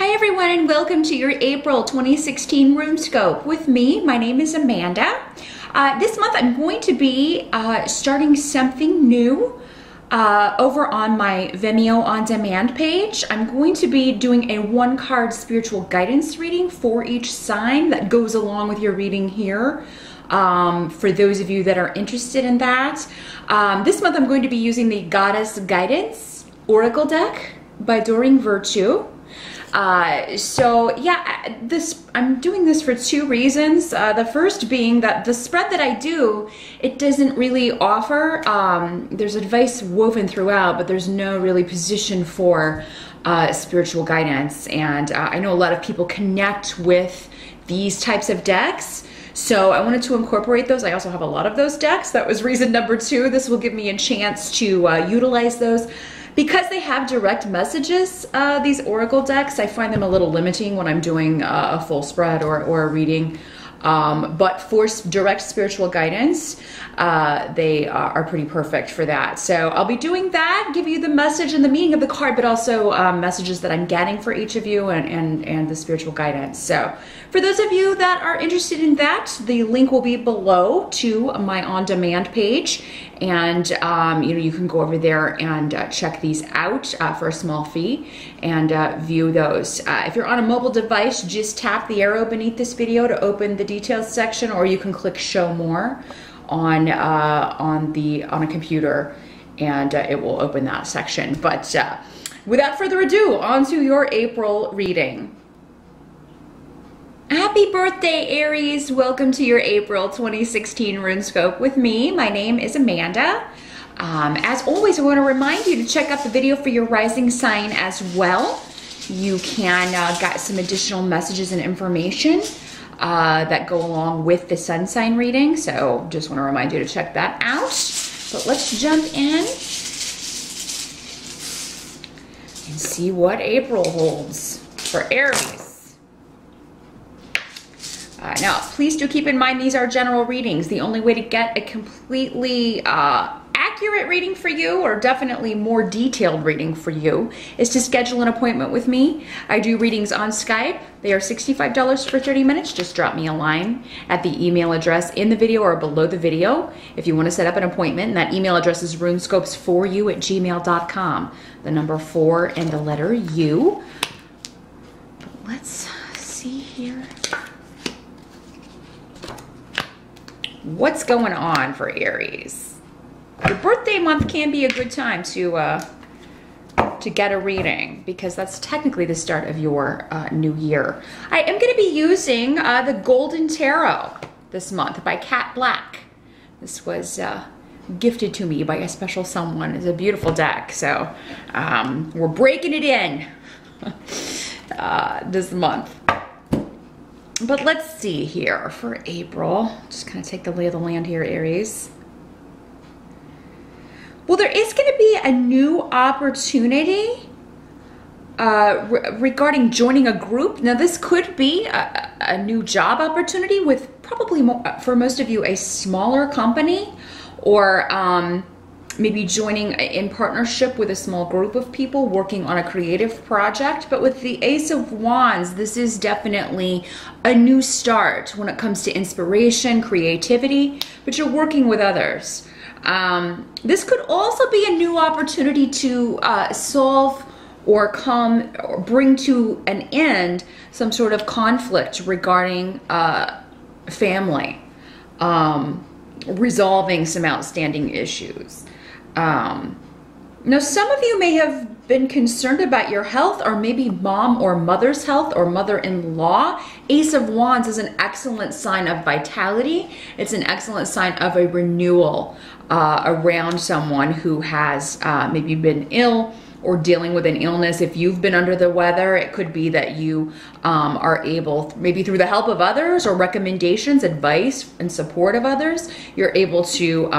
Hi everyone, and welcome to your April 2016 Runescope with me. My name is Amanda. This month I'm going to be starting something new over on my Vimeo On Demand page. I'm going to be doing a one-card spiritual guidance reading for each sign that goes along with your reading here. For those of you that are interested in that. This month I'm going to be using the Goddess Guidance Oracle deck by Doreen Virtue. So yeah, I'm doing this for two reasons. The first being that the spread that I do, it doesn't really offer, there's advice woven throughout, but there's no really position for spiritual guidance. And I know a lot of people connect with these types of decks. So I wanted to incorporate those. I also have a lot of those decks. That was reason number two. This will give me a chance to utilize those. Because they have direct messages, these Oracle decks, I find them a little limiting when I'm doing a full spread or a reading. But for direct spiritual guidance, they are pretty perfect for that. So I'll be doing that, give you the message and the meaning of the card, but also messages that I'm getting for each of you and the spiritual guidance. So for those of you that are interested in that, the link will be below to my on-demand page. And you can go over there and check these out for a small fee and view those. If you're on a mobile device, just tap the arrow beneath this video to open the details section, or you can click show more on a computer and it will open that section. But without further ado, on to your April reading. Happy birthday, Aries. Welcome to your April 2016 Runescope with me. My name is Amanda. As always, I want to remind you to check out the video for your rising sign as well. You can get some additional messages and information that go along with the sun sign reading. So just want to remind you to check that out. But let's jump in and see what April holds for Aries. Now, please do keep in mind these are general readings. The only way to get a completely accurate reading for you, or definitely more detailed reading for you, is to schedule an appointment with me. I do readings on Skype. They are $65 for 30 minutes. Just drop me a line at the email address in the video or below the video if you want to set up an appointment. And that email address is runescopes4u@gmail.com. The number 4 and the letter U. But let's see here. What's going on for Aries? Your birthday month can be a good time to get a reading, because that's technically the start of your new year. I am going to be using the Golden Tarot this month by Cat Black. This was gifted to me by a special someone. It's a beautiful deck, so we're breaking it in this month. But let's see here for April. Just kind of take the lay of the land here, Aries. Well, there is going to be a new opportunity regarding joining a group. Now, this could be a new job opportunity with probably, for most of you, a smaller company, or maybe joining in partnership with a small group of people working on a creative project. But with the Ace of Wands, this is definitely a new start when it comes to inspiration, creativity, but you're working with others. This could also be a new opportunity to solve or bring to an end some sort of conflict regarding family, resolving some outstanding issues. Now, some of you may have been concerned about your health, or maybe mom or mother's health, or mother-in-law. Ace of Wands is an excellent sign of vitality. It's an excellent sign of a renewal around someone who has maybe been ill or dealing with an illness. If you've been under the weather, it could be that you are able, maybe through the help of others or recommendations, advice, and support of others, you're able to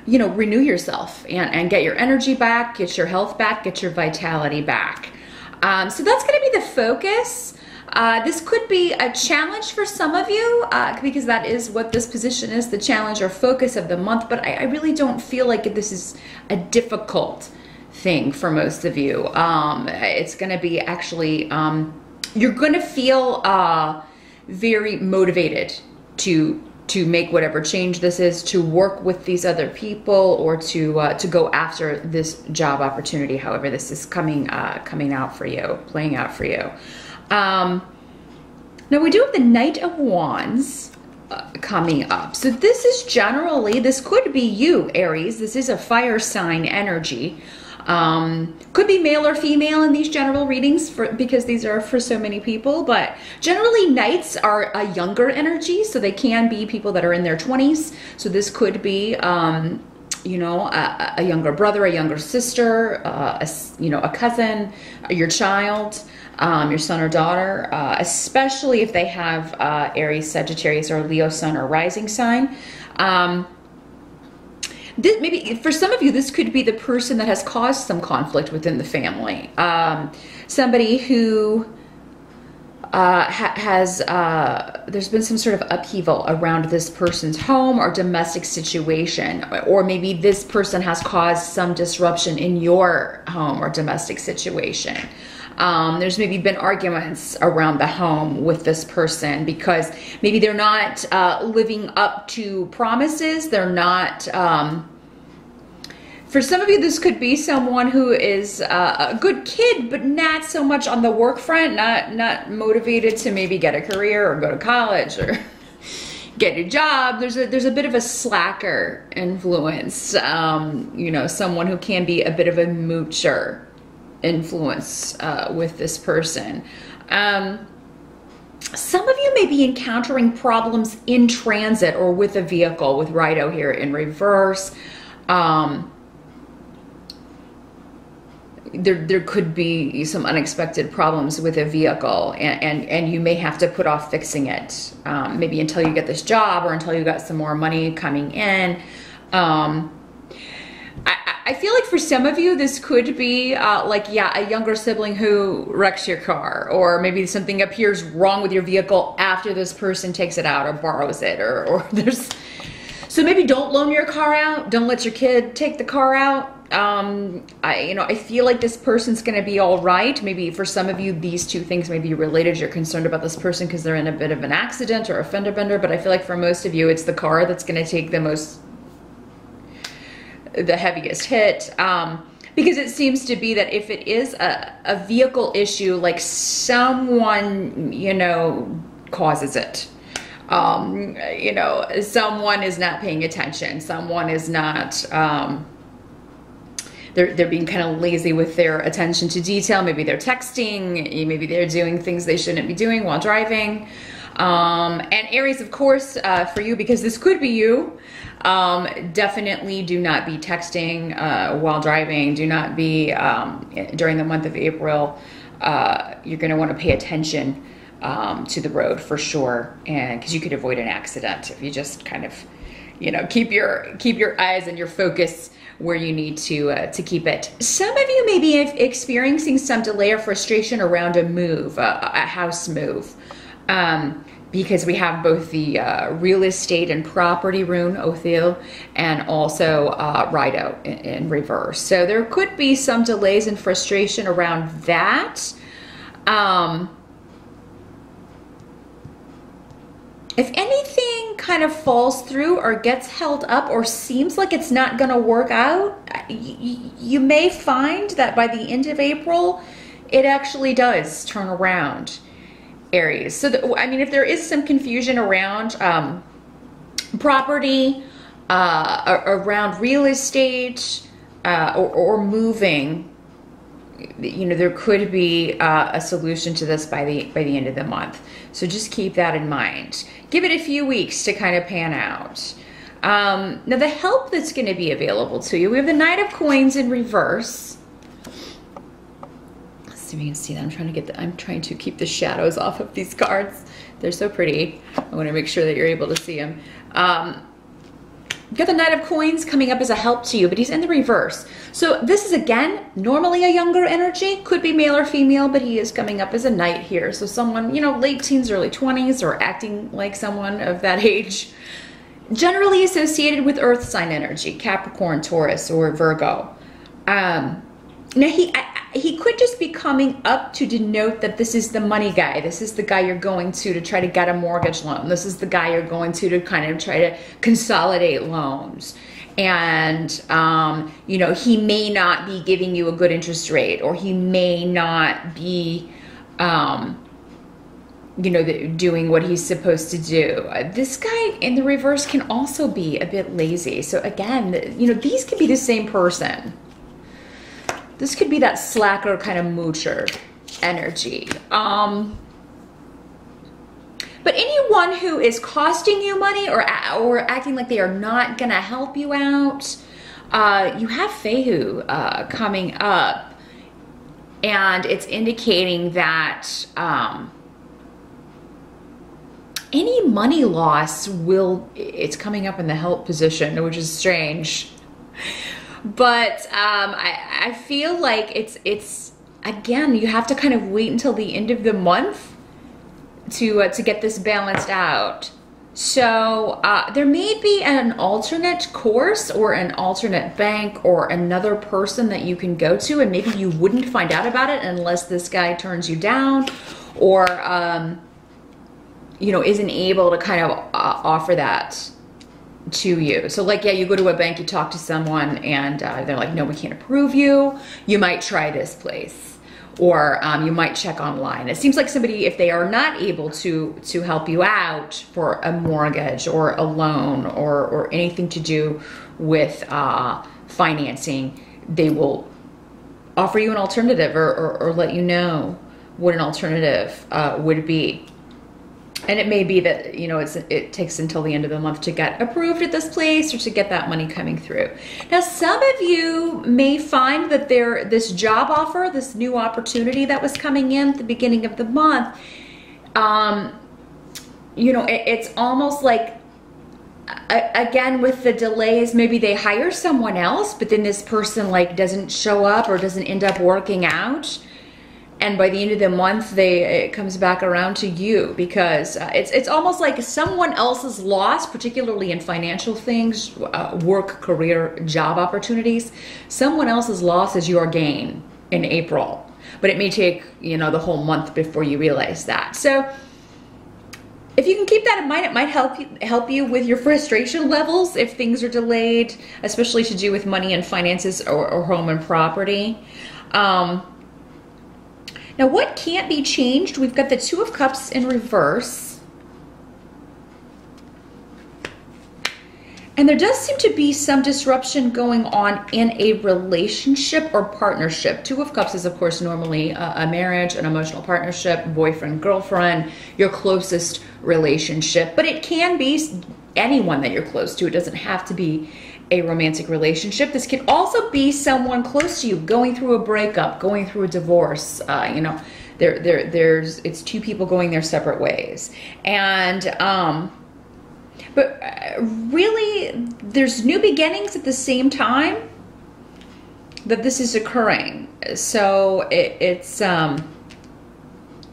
renew yourself and get your energy back, get your health back, get your vitality back. So that's going to be the focus. This could be a challenge for some of you because that is what this position is, the challenge or focus of the month. But I really don't feel like this is a difficult thing for most of you. It's going to be actually, you're going to feel very motivated to make whatever change this is, to work with these other people, or to go after this job opportunity. However, this is coming out for you, playing out for you. Now we do have the Knight of Wands coming up. So this is generally, this could be you, Aries. This is a fire sign energy. Could be male or female in these general readings because these are for so many people, but generally Knights are a younger energy, so they can be people that are in their 20s. So this could be, you know, a younger brother, a younger sister, you know, a cousin, your child, your son or daughter, especially if they have Aries, Sagittarius, or Leo sun or rising sign. This, maybe for some of you, this could be the person that has caused some conflict within the family. Somebody who there's been some sort of upheaval around this person's home or domestic situation, or maybe this person has caused some disruption in your home or domestic situation. There's maybe been arguments around the home with this person because maybe they're not living up to promises. They're not, for some of you, this could be someone who is a good kid, but not so much on the work front, not motivated to maybe get a career or go to college or get a job. There's a bit of a slacker influence, you know, someone who can be a bit of a moocher influence with this person. Some of you may be encountering problems in transit or with a vehicle, with Rido here in reverse. There could be some unexpected problems with a vehicle, and you may have to put off fixing it, maybe until you get this job or until you got some more money coming in. I feel like for some of you, this could be like, yeah, a younger sibling who wrecks your car, or maybe something appears wrong with your vehicle after this person takes it out or borrows it, or there's, so maybe don't loan your car out. Don't let your kid take the car out. You know, I feel like this person's going to be all right. Maybe for some of you, these two things may be related. You're concerned about this person because they're in a bit of an accident or a fender bender, but I feel like for most of you, it's the car that's going to take the heaviest hit, because it seems to be that if it is a vehicle issue, like someone, you know, causes it. You know, someone is not paying attention. Someone is not, they're being kind of lazy with their attention to detail. Maybe they're texting, maybe they're doing things they shouldn't be doing while driving. And Aries, of course, for you, because this could be you, definitely do not be texting while driving. Do not be, during the month of April, you're going to want to pay attention to the road for sure, and because you could avoid an accident if you just kind of, you know, keep your eyes and your focus where you need to keep it. Some of you may be experiencing some delay or frustration around a move, a house move. Because we have both the real estate and property rune, Othil, and also Rido in reverse. So there could be some delays and frustration around that. If anything kind of falls through or gets held up or seems like it's not going to work out, you may find that by the end of April, it actually does turn around. Aries. So, I mean, if there is some confusion around property, around real estate, or moving, you know, there could be a solution to this by the end of the month. So just keep that in mind. Give it a few weeks to kind of pan out. Now, the help that's going to be available to you, we have the Knight of Coins in reverse. See if you can see that. I'm trying to keep the shadows off of these cards. They're so pretty. I want to make sure that you're able to see them. You've got the Knight of Coins coming up as a help to you, but he's in the reverse. So this is, again, normally a younger energy. Could be male or female, but he is coming up as a knight here. So someone, you know, late teens, early 20s, or acting like someone of that age. Generally associated with earth sign energy, Capricorn, Taurus, or Virgo. Now he could just be coming up to denote that this is the money guy. This is the guy you're going to try to get a mortgage loan. This is the guy you're going to kind of try to consolidate loans. And, you know, he may not be giving you a good interest rate, or he may not be, you know, doing what he's supposed to do. This guy in the reverse can also be a bit lazy. So again, you know, these could be the same person. This could be that slacker kind of moocher energy. But anyone who is costing you money or acting like they are not gonna help you out, you have Fehu coming up, and it's indicating that any money loss it's coming up in the help position, which is strange. But I feel like it's again, you have to kind of wait until the end of the month to get this balanced out. So there may be an alternate course or an alternate bank or another person that you can go to, and maybe you wouldn't find out about it unless this guy turns you down, or you know, isn't able to kind of offer that to you. So like, yeah, you go to a bank, you talk to someone, and they're like, no, we can't approve you. You might try this place, or you might check online. It seems like somebody, if they are not able to help you out for a mortgage or a loan or anything to do with financing, they will offer you an alternative or let you know what an alternative would be. And it may be that, you know, it takes until the end of the month to get approved at this place or to get that money coming through. Now, some of you may find that this job offer, this new opportunity that was coming in at the beginning of the month, you know, it's almost like, again, with the delays, maybe they hire someone else, but then this person like doesn't show up or doesn't end up working out. And by the end of the month, it comes back around to you, because it's almost like someone else's loss, particularly in financial things, work, career, job opportunities. Someone else's loss is your gain in April, but it may take, you know, the whole month before you realize that. So if you can keep that in mind, it might help you with your frustration levels if things are delayed, especially to do with money and finances or home and property. Now, what can't be changed? We've got the Two of Cups in reverse. And there does seem to be some disruption going on in a relationship or partnership. Two of Cups is, of course, normally a marriage, an emotional partnership, boyfriend, girlfriend, your closest relationship. But it can be anyone that you're close to. It doesn't have to be a romantic relationship. This can also be someone close to you going through a breakup, going through a divorce. You know, it's two people going their separate ways. And but really, there's new beginnings at the same time that this is occurring. So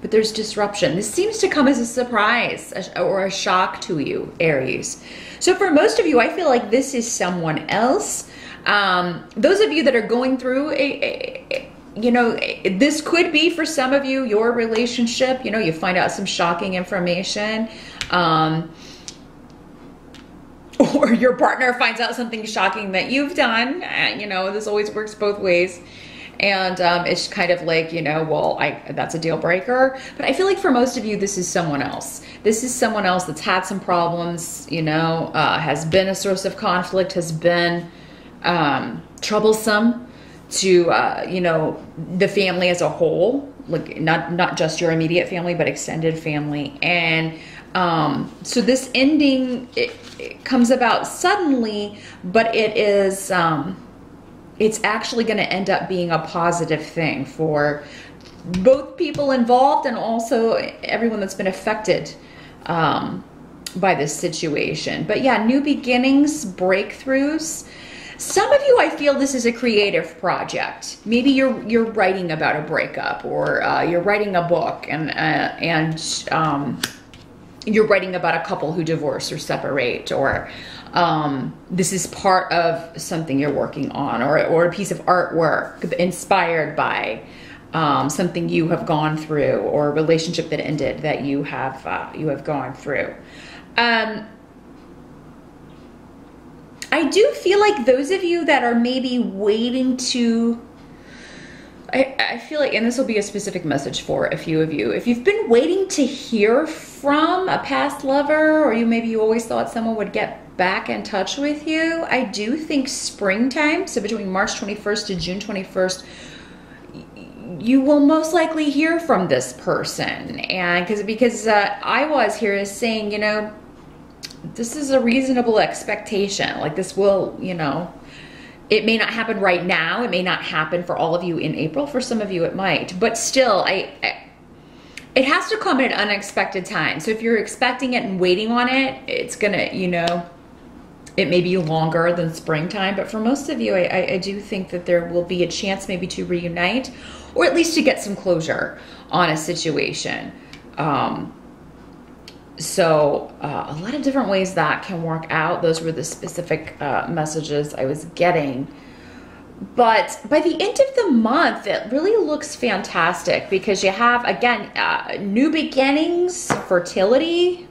but there's disruption. This seems to come as a surprise or a shock to you, Aries. So for most of you, I feel like this is someone else. Those of you that are going through you know, this could be for some of you, your relationship, you know, you find out some shocking information. Or your partner finds out something shocking that you've done. You know, this always works both ways. And it's kind of like, you know, well, that's a deal breaker. But I feel like for most of you, this is someone else. This is someone else that's had some problems, you know, has been a source of conflict, has been troublesome to, you know, the family as a whole, like not just your immediate family, but extended family. And so this ending, it comes about suddenly, but it is... it's actually going to end up being a positive thing for both people involved and also everyone that's been affected by this situation. But yeah, new beginnings, breakthroughs. Some of you, I feel this is a creative project. Maybe you're writing about a breakup, or you're writing a book, and you're writing about a couple who divorce or separate, or this is part of something you're working on, or a piece of artwork inspired by something you have gone through, or a relationship that ended that you have gone through. I do feel like those of you that are maybe waiting to, I feel like, and this will be a specific message for a few of you, if you've been waiting to hear from a past lover, or maybe you always thought someone would get back in touch with you, I do think springtime, so between March 21st to June 21st, you will most likely hear from this person. And because I was here is saying, you know, this is a reasonable expectation. Like, this will, you know, it may not happen right now. It may not happen for all of you in April. For some of you, it might. But still, it has to come at an unexpected time. So if you're expecting it and waiting on it, it's going to, you know, it may be longer than springtime. But for most of you, I do think that there will be a chance maybe to reunite, or at least to get some closure on a situation. So a lot of different ways that can work out. Those were the specific messages I was getting. But by the end of the month, it really looks fantastic, because you have, again, new beginnings, fertility,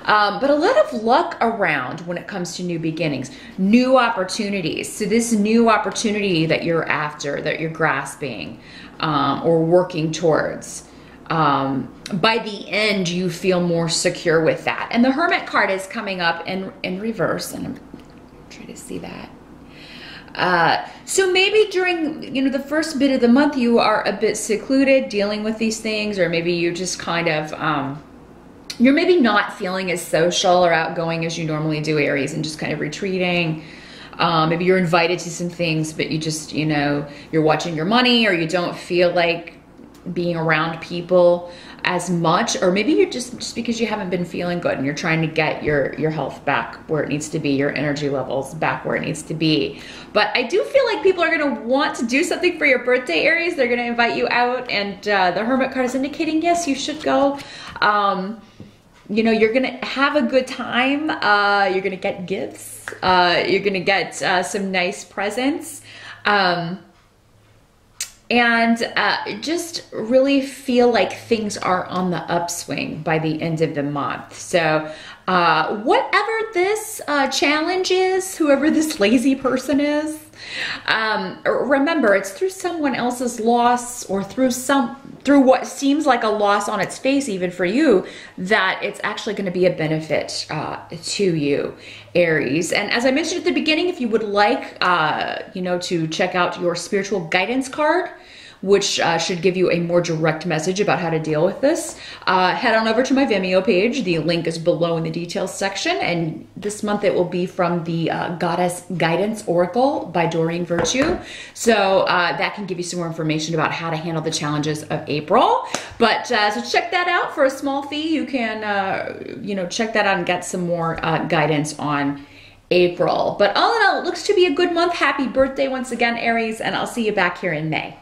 but a lot of luck around when it comes to new beginnings, new opportunities. So this new opportunity that you're after, that you're grasping or working towards, by the end, you feel more secure with that. And the Hermit card is coming up in reverse, and I'm trying to see that. So maybe during, you know, the first bit of the month, you are a bit secluded dealing with these things, or maybe you just kind of, you're maybe not feeling as social or outgoing as you normally do, Aries, and just kind of retreating. Maybe you're invited to some things, but you just, you know, you're watching your money, or you don't feel like being around people as much, or maybe you're just because you haven't been feeling good and you're trying to get your health back where it needs to be, your energy levels back where it needs to be. But I do feel like people are going to want to do something for your birthday, Aries. They're going to invite you out, and the Hermit card is indicating, yes, you should go. You know, you're going to have a good time. You're going to get gifts. You're going to get some nice presents. And just really feel like things are on the upswing by the end of the month. So whatever this challenge is, whoever this lazy person is, remember, it's through someone else's loss, or through what seems like a loss on its face, even for you, that it's actually going to be a benefit to you, Aries. And as I mentioned at the beginning, if you would like, you know, to check out your spiritual guidance card, which should give you a more direct message about how to deal with this, head on over to my Vimeo page. The link is below in the details section. And this month it will be from the Goddess Guidance Oracle by Doreen Virtue. So that can give you some more information about how to handle the challenges of April. But so check that out for a small fee. You can, you know, check that out and get some more guidance on April. But all in all, it looks to be a good month. Happy birthday once again, Aries, and I'll see you back here in May.